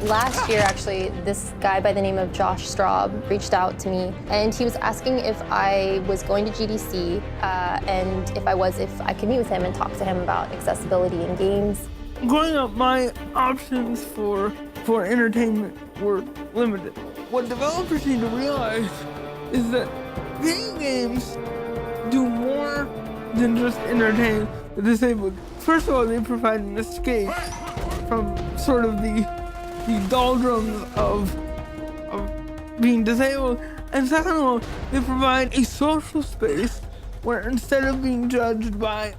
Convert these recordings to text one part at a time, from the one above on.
Last year, actually, this guy by the name of Josh Straub reached out to me, and he was asking if I was going to GDC, and if I could meet with him and talk to him about accessibility in games. Growing up, my options for entertainment were limited. What developers need to realize is that video games do more than just entertain the disabled. First of all, they provide an escape from sort of the doldrums of being disabled. And second of all, they provide a social space where instead of being judged by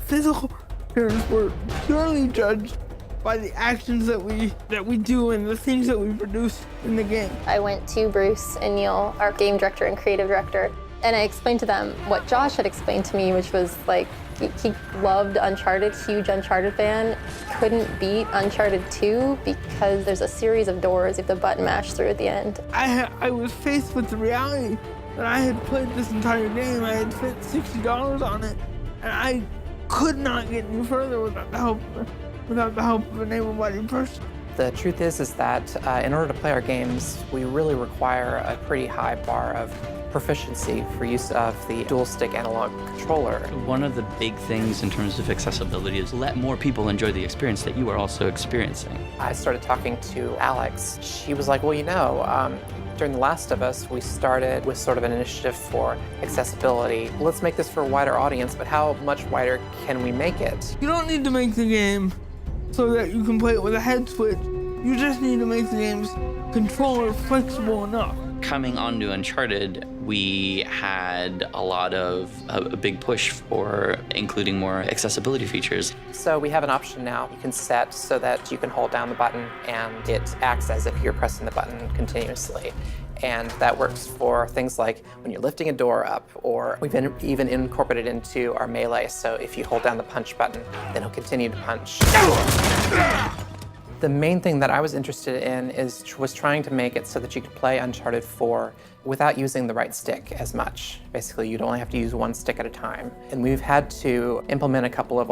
physical appearance, we're purely judged by the actions that we do and the things that we produce in the game. I went to Bruce and Neil, our game director and creative director, and I explained to them what Josh had explained to me, which was like, he loved Uncharted, huge Uncharted fan, couldn't beat Uncharted 2 because there's a series of doors you have to button mash through at the end. I was faced with the reality that I had played this entire game, I had spent $60 on it, and I could not get any further without the help of an able-bodied person. The truth is that in order to play our games, we really require a pretty high bar of proficiency for use of the dual-stick analog controller. One of the big things in terms of accessibility is let more people enjoy the experience that you are also experiencing. I started talking to Alex. She was like, well, you know, during The Last of Us, we started with sort of an initiative for accessibility. Let's make this for a wider audience, but how much wider can we make it? You don't need to make the game so that you can play it with a head switch. You just need to make the game's controller flexible enough. Coming onto Uncharted, we had a big push for including more accessibility features. So we have an option now you can set so that you can hold down the button and it acts as if you're pressing the button continuously. And that works for things like when you're lifting a door up, or we've even incorporated into our melee, so if you hold down the punch button, then it'll continue to punch. The main thing that I was interested in was trying to make it so that you could play Uncharted 4 without using the right stick as much. Basically, you'd only have to use one stick at a time. And we've had to implement a couple of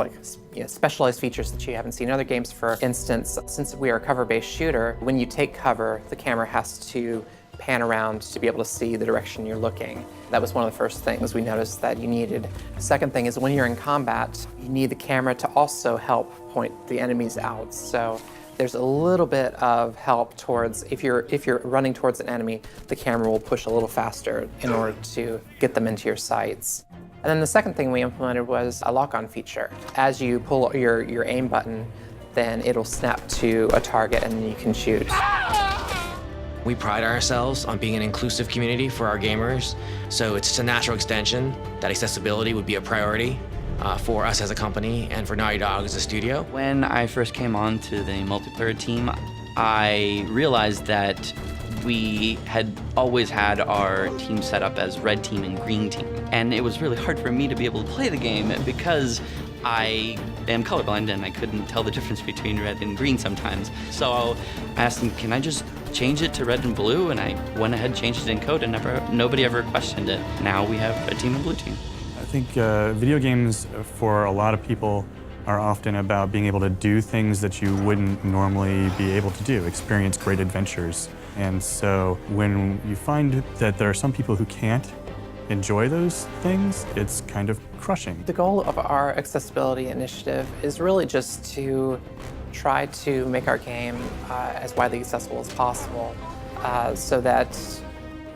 specialized features that you haven't seen in other games. For instance, since we are a cover-based shooter, when you take cover, the camera has to pan around to be able to see the direction you're looking. That was one of the first things we noticed that you needed. The second thing is when you're in combat, you need the camera to also help point the enemies out. So there's a little bit of help towards, if you're running towards an enemy, the camera will push a little faster in order to get them into your sights. And then the second thing we implemented was a lock-on feature. As you pull your aim button, then it'll snap to a target and then you can shoot. We pride ourselves on being an inclusive community for our gamers, so it's just a natural extension that accessibility would be a priority for us as a company and for Naughty Dog as a studio. When I first came on to the multiplayer team, I realized that we had always had our team set up as red team and green team. And it was really hard for me to be able to play the game because I am colorblind and I couldn't tell the difference between red and green sometimes. So I asked them, can I just change it to red and blue? And I went ahead and changed it in code and nobody ever questioned it. Now we have red team and blue team. I think video games for a lot of people are often about being able to do things that you wouldn't normally be able to do, experience great adventures. And so when you find that there are some people who can't enjoy those things, it's kind of crushing. The goal of our accessibility initiative is really just to try to make our game as widely accessible as possible so that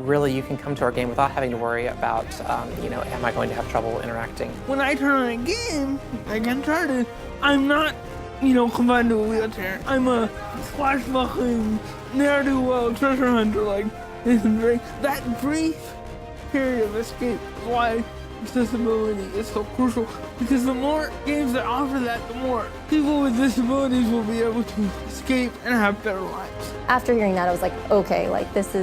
really you can come to our game without having to worry about, am I going to have trouble interacting? When I turn on a game, like Uncharted, I'm not, confined to a wheelchair. I'm a swashbuckling, ne'er-do-well treasure hunter like Nathan Drake. That brief period of escape is why accessibility is so crucial, because the more games that offer that, the more people with disabilities will be able to escape and have better lives. After hearing that, I was like, okay, this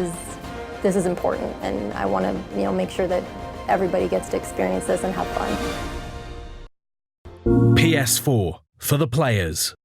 is important, and I want to, make sure that everybody gets to experience this and have fun. PS4 for the players.